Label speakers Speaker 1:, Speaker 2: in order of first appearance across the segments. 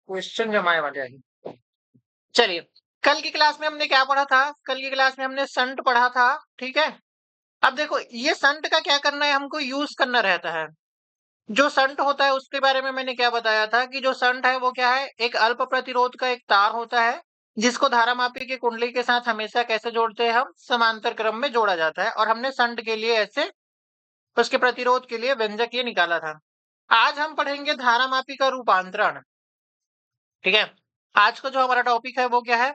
Speaker 1: Question जमाए वाले आई। चलिए, कल की क्लास में हमने क्या पढ़ा था? कल की क्लास में हमने संट पढ़ा था। ठीक है, अब देखो ये संट का क्या करना है, हमको यूज करना रहता है। जो संट होता है उसके बारे में मैंने क्या बताया था कि जो संट है वो क्या है, एक अल्प प्रतिरोध का एक तार होता है जिसको धारामापी की कुंडली के साथ हमेशा कैसे जोड़ते हैं, हम समांतर क्रम में जोड़ा जाता है। और हमने संट के लिए ऐसे उसके प्रतिरोध के लिए व्यंजक ये निकाला था। आज हम पढ़ेंगे धारामापी का रूपांतरण। ठीक है, आज का जो हमारा टॉपिक है वो क्या है?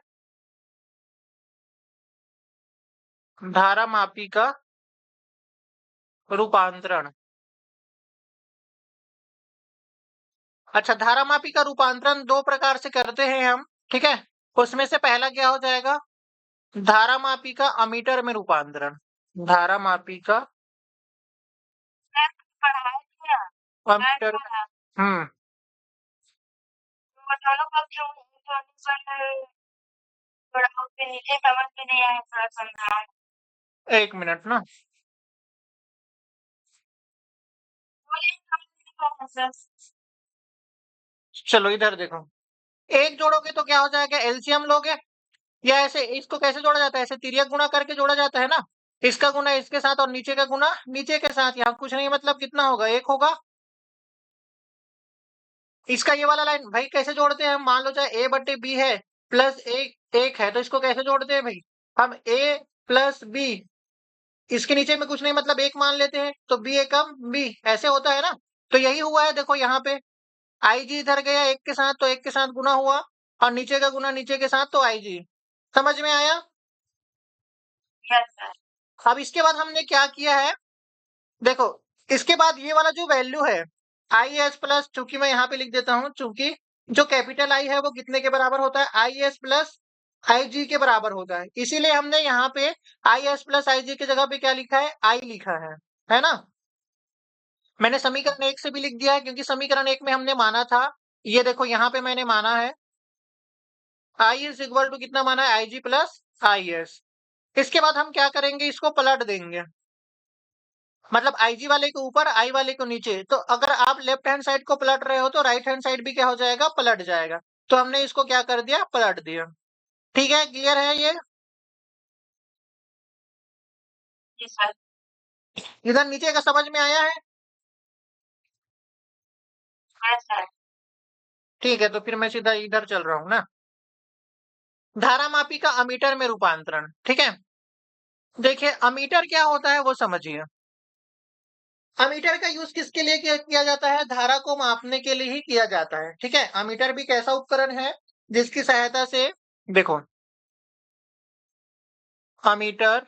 Speaker 1: धारामापी का रूपांतरण। अच्छा, धारामापी का रूपांतरण दो प्रकार से करते हैं हम। ठीक है, उसमें से पहला क्या हो जाएगा? धारामापी का अमीटर में रूपांतरण। धारामापी का अमीटर में। हम्म। एक मिनट ना, चलो इधर देखो। एक जोड़ोगे तो क्या हो जाएगा, एलसीएम लोगे या ऐसे इसको कैसे जोड़ा जाता है, ऐसे तिर्यक गुणा करके जोड़ा जाता है ना। इसका गुना इसके साथ और नीचे का गुना नीचे के साथ, यहाँ कुछ नहीं, मतलब कितना होगा, एक होगा। इसका ये वाला लाइन भाई कैसे जोड़ते हैं हम? मान लो चाहे a बट्टे बी है प्लस एक है, तो इसको कैसे जोड़ते हैं भाई? हम a प्लस बी, इसके नीचे में कुछ नहीं, मतलब एक मान लेते हैं, तो बी एकम बी, ऐसे होता है ना। तो यही हुआ है, देखो यहाँ पे आई जी इधर गया एक के साथ, तो एक के साथ गुना हुआ, और नीचे का गुना नीचे के साथ, तो आई जी। समझ में आया? अब इसके बाद हमने क्या किया है, देखो इसके बाद ये वाला जो वैल्यू है आई एस प्लस, चूंकि मैं यहाँ पे लिख देता हूँ, चूंकि जो कैपिटल आई है वो कितने के बराबर होता है, आई एस प्लस आई जी के बराबर होता है, इसीलिए हमने यहाँ पे आई एस प्लस आई जी की जगह पे क्या लिखा है, आई लिखा है ना। मैंने समीकरण एक से भी लिख दिया है क्योंकि समीकरण एक में हमने माना था, ये देखो यहाँ पे मैंने माना है आई इज इक्वल टू कितना माना है, आई जी प्लस आई एस। इसके बाद हम क्या करेंगे, इसको पलट देंगे, मतलब आईजी वाले को ऊपर आई वाले को नीचे। तो अगर आप लेफ्ट हैंड साइड को पलट रहे हो तो राइट हैंड साइड भी क्या हो जाएगा, पलट जाएगा। तो हमने इसको क्या कर दिया, पलट दिया। ठीक है, क्लियर है ये? इधर नीचे का समझ में आया है? ठीक है, तो फिर मैं सीधा इधर चल रहा हूँ ना। धारामापी का अमीटर में रूपांतरण। ठीक है, देखिए अमीटर क्या होता है वो समझिए। अमीटर का यूज किसके लिए किया जाता है, धारा को मापने के लिए ही किया जाता है। ठीक है, अमीटर भी कैसा उपकरण है जिसकी सहायता से, देखो अमीटर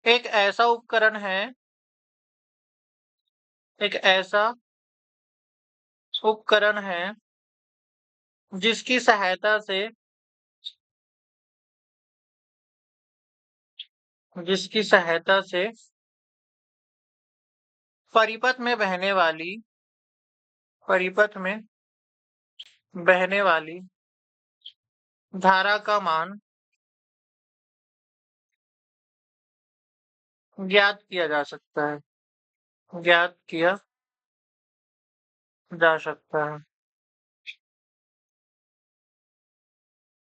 Speaker 1: एक ऐसा उपकरण है, एक ऐसा उपकरण है जिसकी सहायता से, जिसकी सहायता से परिपथ में बहने वाली, परिपथ में बहने वाली धारा का मान ज्ञात किया जा सकता है, ज्ञात किया जा सकता है।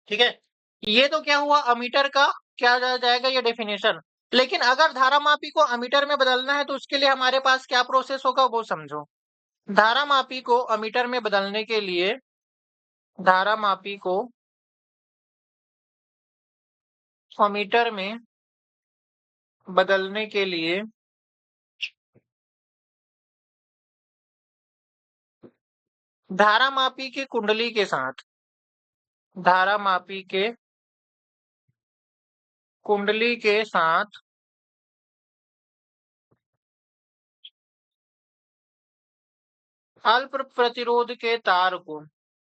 Speaker 1: ठीक है, ये तो क्या हुआ अमीटर का, क्या जाएगा ये डेफिनेशन। लेकिन अगर धारामापी को अमीटर में बदलना है तो उसके लिए हमारे पास क्या प्रोसेस होगा वो समझो। धारामापी को अमीटर में बदलने के लिए, धारामापी को अमीटर में बदलने के लिए धारामापी की कुंडली के साथ, धारामापी के कुंडली के साथ अल्प प्रतिरोध के तार को,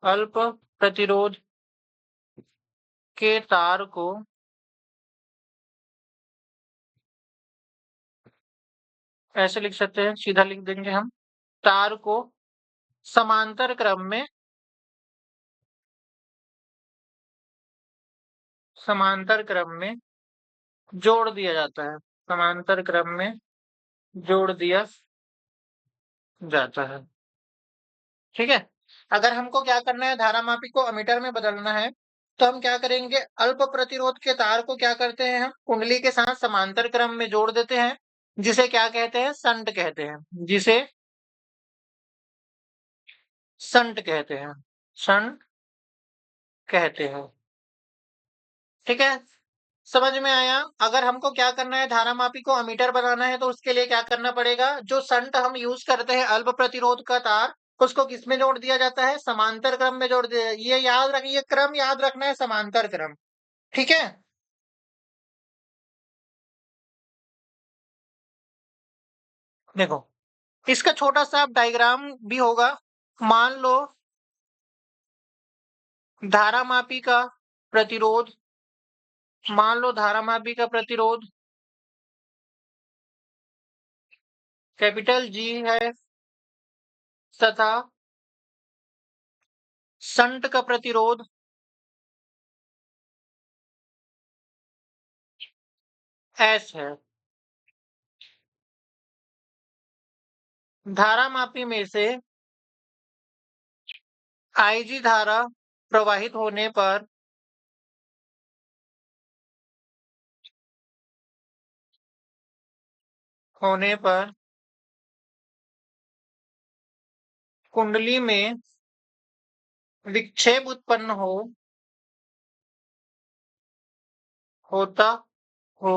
Speaker 1: अल्प प्रतिरोध के तार को ऐसे लिख सकते हैं, सीधा लिख देंगे हम, तार को समांतर क्रम में, समांतर क्रम में जोड़ दिया जाता है, समांतर क्रम में जोड़ दिया जाता है। ठीक है? अगर हमको क्या करना है, धारामापी को अमीटर में बदलना है, तो हम क्या करेंगे, अल्प प्रतिरोध के तार को क्या करते हैं, हम कुंडली के साथ समांतर क्रम में जोड़ देते हैं, जिसे क्या कहते हैं, संट कहते हैं, जिसे संट कहते हैं, संट कहते हैं। ठीक है? समझ में आया? अगर हमको क्या करना है, धारामापी को अमीटर बनाना है, तो उसके लिए क्या करना पड़ेगा, जो संट हम यूज करते हैं अल्प प्रतिरोध का तार, उसको किसमें जोड़ दिया जाता है, समांतर क्रम में जोड़ दिया। ये याद रखिए, क्रम याद रखना है, समांतर क्रम। ठीक है? देखो, इसका छोटा सा डायग्राम भी होगा। मान लो धारामापी का प्रतिरोध, मान लो धारामापी का प्रतिरोध कैपिटल जी है, तथा संट का प्रतिरोध एस है। धारामापी में से आईजी धारा प्रवाहित होने पर कुंडली में विक्षेप उत्पन्न होता हो,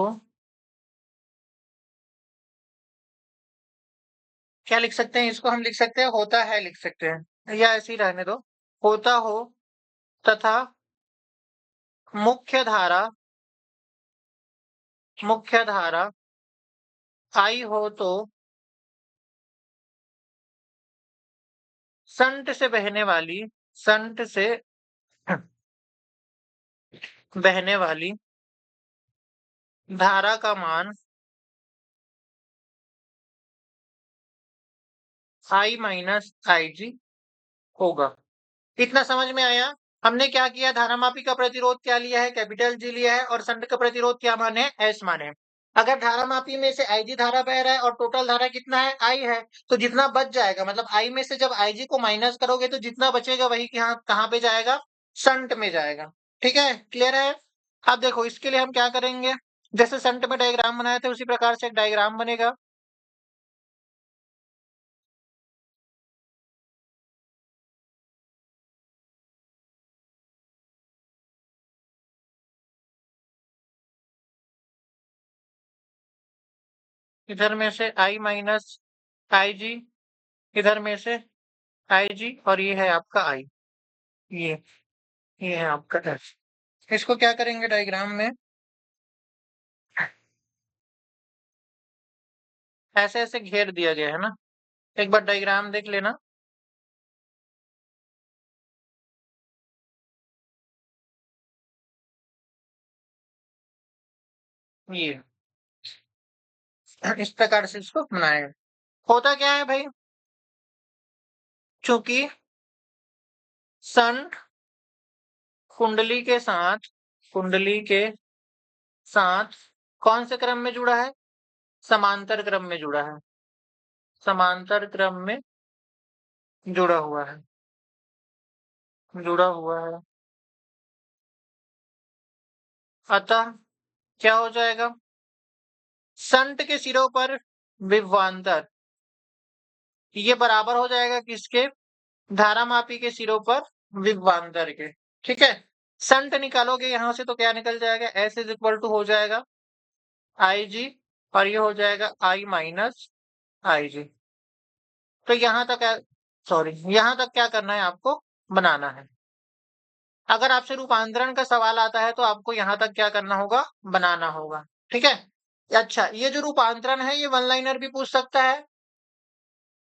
Speaker 1: क्या लिख सकते हैं इसको, हम लिख सकते हैं होता है, लिख सकते हैं, या ऐसे ही रहने दो, होता हो, तथा मुख्य धारा मुख्य धारा आई हो, तो संट से बहने वाली धारा का मान आई माइनस आई जी होगा। इतना समझ में आया? हमने क्या किया, धारामापी का प्रतिरोध क्या लिया है, कैपिटल जी लिया है, और संट का प्रतिरोध क्या माने, एस माने। अगर धारामापी में से आईजी धारा बह रहा है और टोटल धारा कितना है, आई है, तो जितना बच जाएगा, मतलब आई में से जब आईजी को माइनस करोगे तो जितना बचेगा वही कहाँ पे जाएगा, संट में जाएगा। ठीक है? क्लियर है? अब देखो, इसके लिए हम क्या करेंगे, जैसे संट में डायग्राम बनाए थे उसी प्रकार से एक डायग्राम बनेगा। इधर में से आई माइनस आई जी, इधर में से आई जी, और ये है आपका आई, ये ये है आपका एस। इसको क्या करेंगे, डायग्राम में ऐसे ऐसे घेर दिया गया है ना, एक बार डायग्राम देख लेना। ये इस प्रकार से इसको बनाएगा। होता क्या है भाई, चूंकि सन कुंडली के साथ कुंडली के साथ कौन से क्रम में जुड़ा है, समांतर क्रम में जुड़ा है, समांतर क्रम में जुड़ा हुआ है, जुड़ा हुआ है। अतः क्या हो जाएगा, संट के सिरों पर विभवांतर ये बराबर हो जाएगा किसके, धारामापी के सिरों पर विभवांतर के। ठीक है? संट निकालोगे यहां से तो क्या निकल जाएगा, एस इज इक्वल टू हो जाएगा आई जी, और ये हो जाएगा आई माइनस आई जी। तो यहां तक, सॉरी, यहां तक क्या करना है आपको, बनाना है। अगर आपसे रूपांतरण का सवाल आता है तो आपको यहां तक क्या करना होगा, बनाना होगा। ठीक है? अच्छा, ये जो रूपांतरण है ये वन लाइनर भी पूछ सकता है।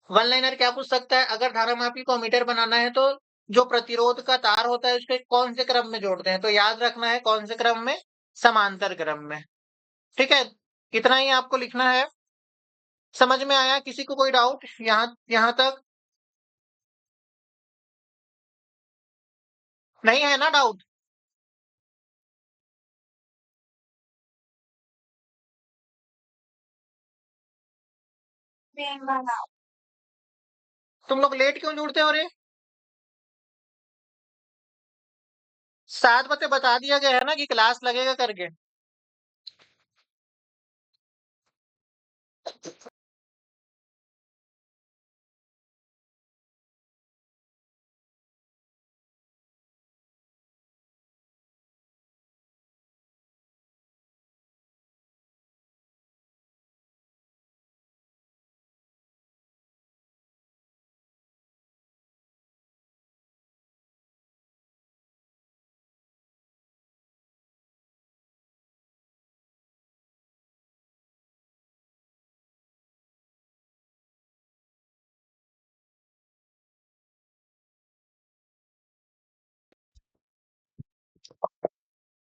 Speaker 1: वन लाइनर क्या पूछ सकता है, अगर धारामापी को मीटर बनाना है तो जो प्रतिरोध का तार होता है उसके कौन से क्रम में जोड़ते हैं, तो याद रखना है कौन से क्रम में, समांतर क्रम में। ठीक है? इतना ही आपको लिखना है। समझ में आया? किसी को कोई डाउट यहाँ यहाँ तक नहीं है ना, डाउट? तुम लोग लेट क्यों जुड़ते हो रे? 7 बजे बता दिया गया है ना कि क्लास लगेगा करके।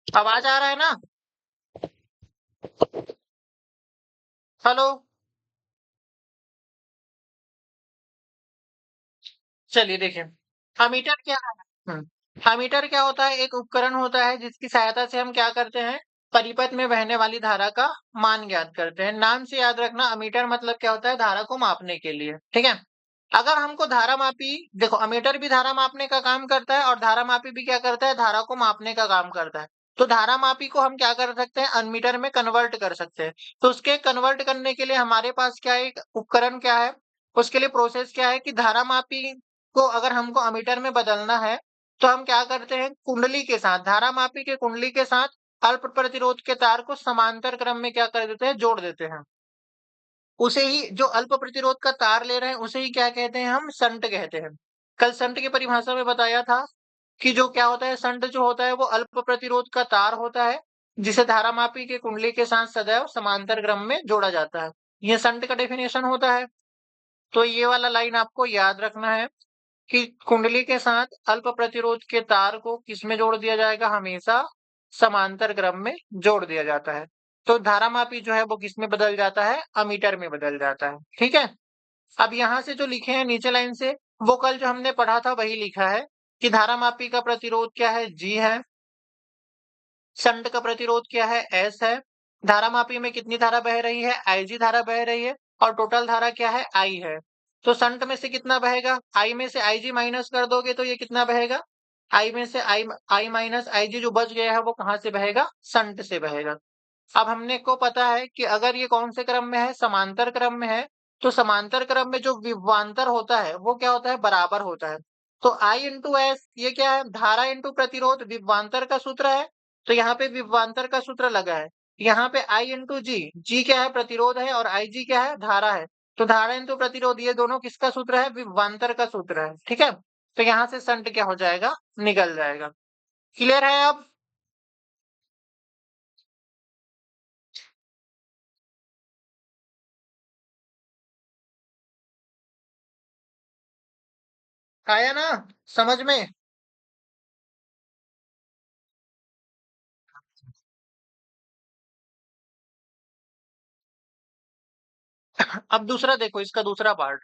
Speaker 1: आवाज आ रहा है ना? हेलो। चलिए देखें। अमीटर क्या है? अमीटर क्या होता है? एक उपकरण होता है जिसकी सहायता से हम क्या करते हैं, परिपथ में बहने वाली धारा का मान ज्ञात करते हैं। नाम से याद रखना, अमीटर मतलब क्या होता है, धारा को मापने के लिए। ठीक है। अगर हमको धारा मापी, देखो अमीटर भी धारा मापने का काम करता है और धारा मापी भी क्या करता है, धारा को मापने का काम करता है। तो धारा मापी को हम क्या कर सकते हैं, अमीटर में कन्वर्ट कर सकते हैं। तो उसके कन्वर्ट करने के लिए हमारे पास क्या है, एक उपकरण क्या है, उसके लिए प्रोसेस क्या है कि धारा मापी को अगर हमको अमीटर में बदलना है तो हम क्या करते हैं, कुंडली के साथ, धारा मापी के कुंडली के साथ अल्प प्रतिरोध के तार को समांतर क्रम में क्या कर देते हैं, जोड़ देते हैं। उसे ही, जो अल्प प्रतिरोध का तार ले रहे हैं उसे ही क्या कहते हैं, हम संट कहते हैं। कल संट की परिभाषा में बताया था कि जो क्या होता है, संट जो होता है वो अल्प प्रतिरोध का तार होता है जिसे धारामापी के कुंडली के साथ सदैव समांतर क्रम में जोड़ा जाता है। ये संट का डेफिनेशन होता है। तो ये वाला लाइन आपको याद रखना है कि कुंडली के साथ अल्प प्रतिरोध के तार को किसमें जोड़ दिया जाएगा, हमेशा समांतर क्रम में जोड़ दिया जाता है। तो धारामापी जो है वो किसमें बदल जाता है, अमीटर में बदल जाता है। ठीक है। अब यहां से जो लिखे हैं नीचे लाइन से, वो कल जो हमने पढ़ा था वही लिखा है कि धारामापी का प्रतिरोध क्या है, जी है। शंट का प्रतिरोध क्या है, एस है। धारामापी में कितनी धारा बह रही है, आईजी धारा बह रही है। और टोटल धारा क्या है, आई है। तो संट में से कितना बहेगा, आई में से आईजी माइनस कर दोगे तो ये कितना बहेगा, आई में से आई माइनस आईजी जो बच गया है वो कहां से बहेगा, संट से बहेगा। अब हमने को पता है कि अगर ये कौन से क्रम में है, समांतर क्रम में है। तो समांतर क्रम में जो विभवांतर होता है वो क्या होता है, बराबर होता है। तो आई इंटू एस ये क्या है, धारा इंटू प्रतिरोध, विभवांतर का सूत्र है। तो यहाँ पे विभवांतर का सूत्र लगा है। यहाँ पे आई इंटू जी, जी क्या है, प्रतिरोध है, और आई जी क्या है, धारा है। तो धारा इंटू प्रतिरोध ये दोनों किसका सूत्र है, विभवांतर का सूत्र है। ठीक है। तो यहाँ से संट क्या हो जाएगा, निकल जाएगा। क्लियर है अब? आया ना समझ में? अब दूसरा देखो, इसका दूसरा पार्ट।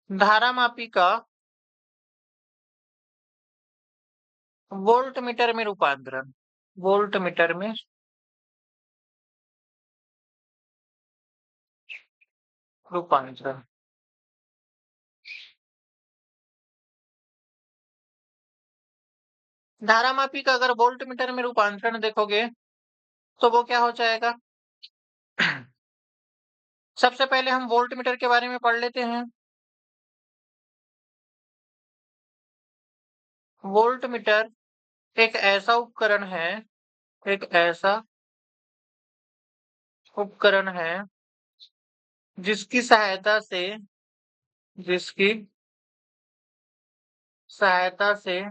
Speaker 1: धारा मापी का वोल्ट मीटर में रूपांतरण, वोल्ट मीटर में रूपांतरण। धारा मापी का अगर वोल्ट मीटर में रूपांतरण देखोगे तो वो क्या हो जाएगा। सबसे पहले हम वोल्ट मीटर के बारे में पढ़ लेते हैं। वोल्ट मीटर एक ऐसा उपकरण है, एक ऐसा उपकरण है जिसकी सहायता से, जिसकी सहायता से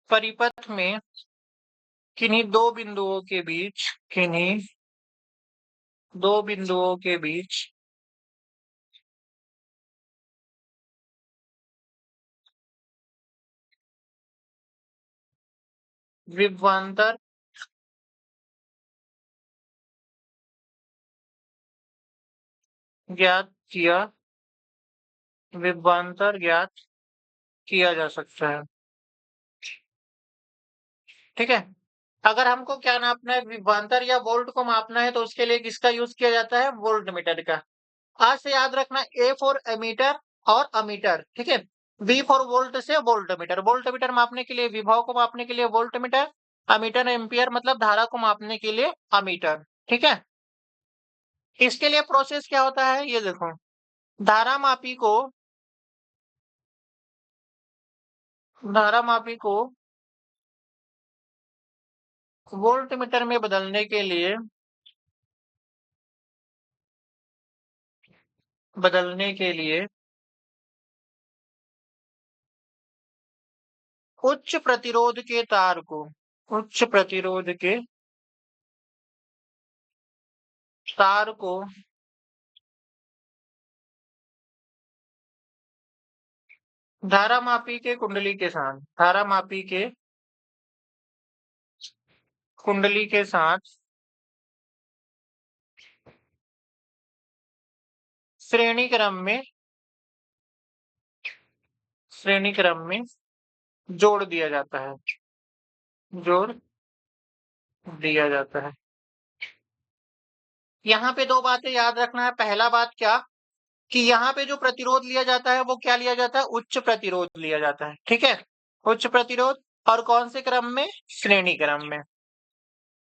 Speaker 1: परिपथ में किन्हीं दो बिंदुओं के बीच, किन्हीं दो बिंदुओं के बीच विभवांतर ज्ञात किया, विभवांतर ज्ञात किया जा सकता है। ठीक है? अगर हमको क्या नापना है, विभवांतर या वोल्ट को मापना है तो उसके लिए किसका यूज़ किया जाता है? वोल्टमीटर का। आज से याद रखना, ए फॉर एमीटर और अमीटर, ठीक है? वी फॉर वोल्ट से वोल्टमीटर। वोल्टमीटर मापने के लिए विभव को मापने के लिए वोल्टमीटर, अमीटर एम्पियर मतलब धारा को मापने के लिए अमीटर, ठीक है? इसके लिए प्रोसेस क्या होता है ये देखो, धारा मापी को धारा मापी को वोल्टमीटर में बदलने के लिए उच्च प्रतिरोध के तार को उच्च प्रतिरोध के तार को धारा मापी के कुंडली के साथ धारा मापी के कुंडली के साथ श्रेणी क्रम में श्रेणी क्रम में जोड़ दिया जाता है जोड़ दिया जाता है। यहाँ पे दो बातें याद रखना है। पहला बात क्या, कि यहाँ पे जो प्रतिरोध लिया जाता है वो क्या लिया जाता है? उच्च प्रतिरोध लिया जाता है, ठीक है? उच्च प्रतिरोध। और कौन से क्रम में? श्रेणी क्रम में।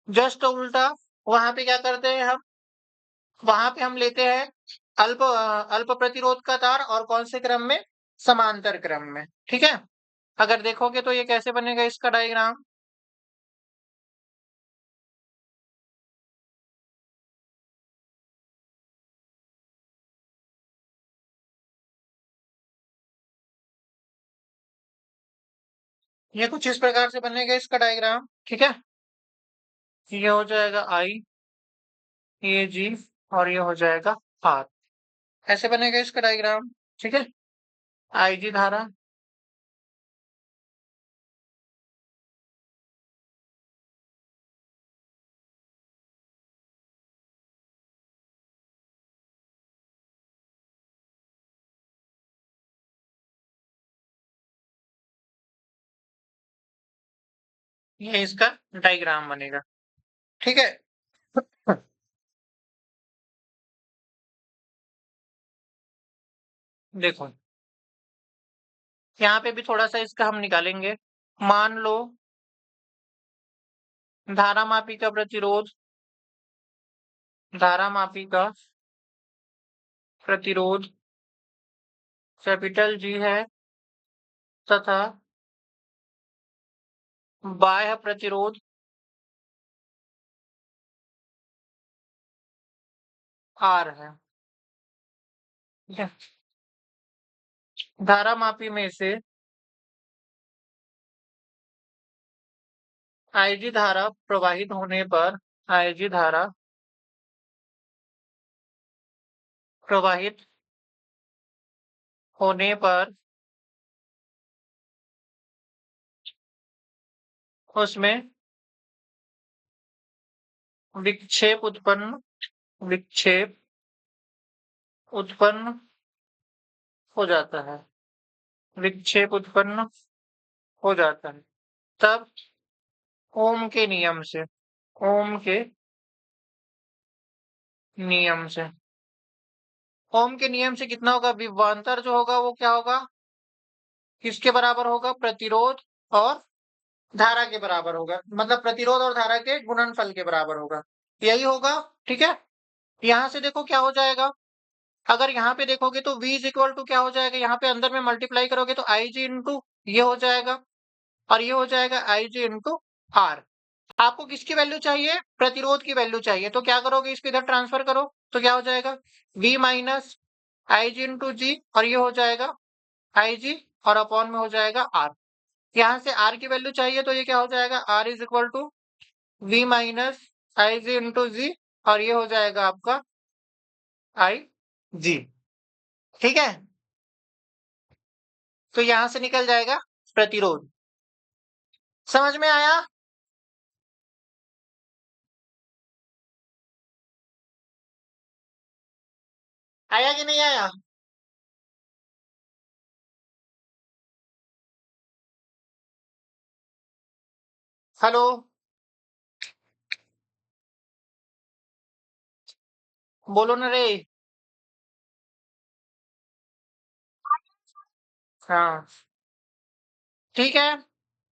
Speaker 1: जस्ट उल्टा वहां पे क्या करते हैं हम, वहां पे हम लेते हैं अल्प प्रतिरोध का तार, और कौन से क्रम में? समांतर क्रम में, ठीक है? अगर देखोगे तो ये कैसे बनेगा इसका डायग्राम, ये कुछ इस प्रकार से बनेगा इसका डायग्राम, ठीक है? ये हो जाएगा आई, ये जी, और ये हो जाएगा आर। ऐसे बनेगा इसका डायग्राम, ठीक है? आई जी धारा, ये इसका डायग्राम बनेगा, ठीक है? देखो, यहाँ पे भी थोड़ा सा इसका हम निकालेंगे। मान लो धारा मापी का प्रतिरोध धारा मापी का प्रतिरोध कैपिटल जी है, तथा बाह्य प्रतिरोध आर है, ठीक है? धारा मापी में से आईजी धारा प्रवाहित होने पर आईजी धारा प्रवाहित होने पर उसमें विक्षेप उत्पन्न हो जाता है विक्षेप उत्पन्न हो जाता है। तब ओम के नियम से ओम के नियम से ओम के नियम से कितना होगा? विभवांतर जो होगा वो क्या होगा? किसके बराबर होगा? प्रतिरोध और धारा के बराबर होगा, मतलब प्रतिरोध और धारा के गुणनफल के बराबर होगा, यही होगा, ठीक है? यहाँ से देखो क्या हो जाएगा, अगर यहाँ पे देखोगे तो V इज इक्वल टू क्या हो जाएगा, यहाँ पे अंदर में मल्टीप्लाई करोगे तो आई जी इंटू ये हो जाएगा, और ये हो जाएगा आई जी इंटू आर। आपको किसकी वैल्यू चाहिए? प्रतिरोध की वैल्यू चाहिए, तो क्या करोगे, इसको इधर ट्रांसफर करो तो क्या हो जाएगा? V minus I G into G, और ये हो जाएगा आई जी, और अपॉन में हो जाएगा आर। यहाँ से आर की वैल्यू चाहिए तो ये क्या हो जाएगा? R is equal to V minus I G into G, और ये हो जाएगा आपका आई जी, ठीक है? तो यहां से निकल जाएगा प्रतिरोध। समझ में आया? आया कि नहीं आया? हेलो, बोलो ना रे। हाँ, ठीक है।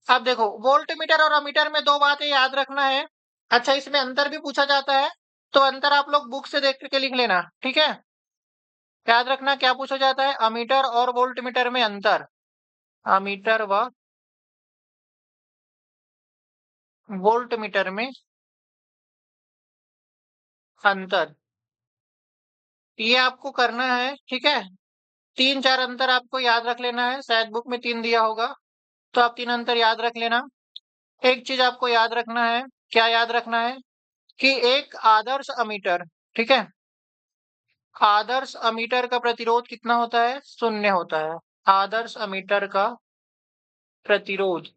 Speaker 1: अब देखो, वोल्ट मीटर और अमीटर में दो बातें याद रखना है। अच्छा, इसमें अंतर भी पूछा जाता है, तो अंतर आप लोग बुक से देख करके लिख लेना, ठीक है। याद रखना क्या पूछा जाता है, अमीटर और वोल्ट मीटर में अंतर। अमीटर व वोल्ट मीटर में अंतर, ये आपको करना है, ठीक है। तीन चार अंतर आपको याद रख लेना है, शायद बुक में तीन दिया होगा, तो आप तीन अंतर याद रख लेना। एक चीज आपको याद रखना है, क्या याद रखना है, कि एक आदर्श अमीटर, ठीक है, आदर्श अमीटर का प्रतिरोध कितना होता है, शून्य होता है। आदर्श अमीटर का प्रतिरोध,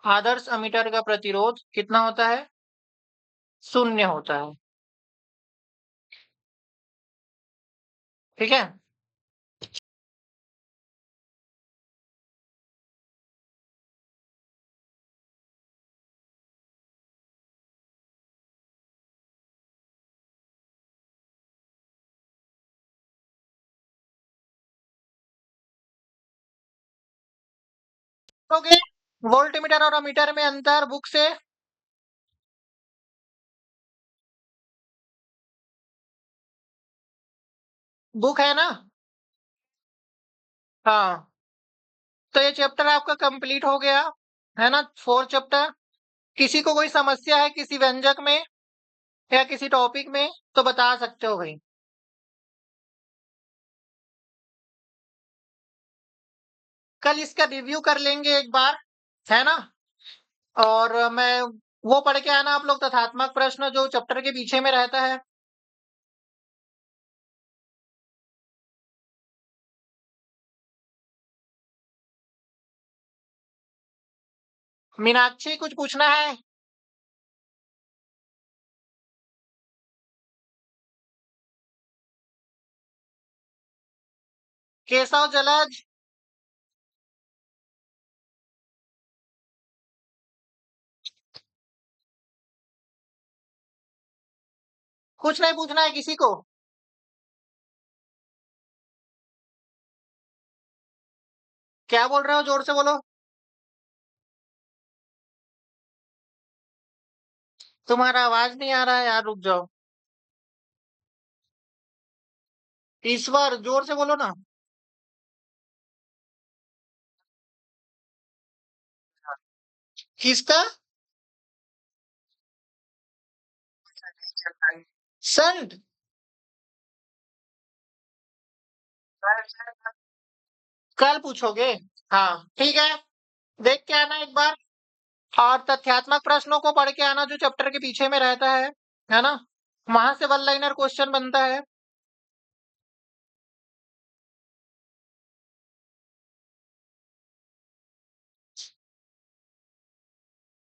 Speaker 1: आदर्श अमीटर का प्रतिरोध कितना होता है, शून्य होता है, ठीक है। ओके, वोल्ट मीटर और अमीटर में अंतर बुक से। बुक है ना? हाँ, तो ये चैप्टर आपका कंप्लीट हो गया, है ना, 4 चैप्टर। किसी को कोई समस्या है किसी व्यंजक में या किसी टॉपिक में, तो बता सकते हो भाई। कल इसका रिव्यू कर लेंगे एक बार, है ना। और मैं वो पढ़ के आना आप लोग, तथात्मक प्रश्न जो चैप्टर के पीछे में रहता है। मीनाक्षी, कुछ पूछना है? केशव, जलज, कुछ नहीं पूछना है किसी को? क्या बोल रहे हो, जोर से बोलो। तुम्हारा आवाज नहीं आ रहा है यार, रुक जाओ। ईश्वर, जोर से बोलो ना। किसका? संत? कल पूछोगे? हाँ, ठीक है। देख के आना एक बार। और तथ्यात्मक प्रश्नों को पढ़ के आना जो चैप्टर के पीछे में रहता है ना। वहां से वन लाइनर क्वेश्चन बनता है।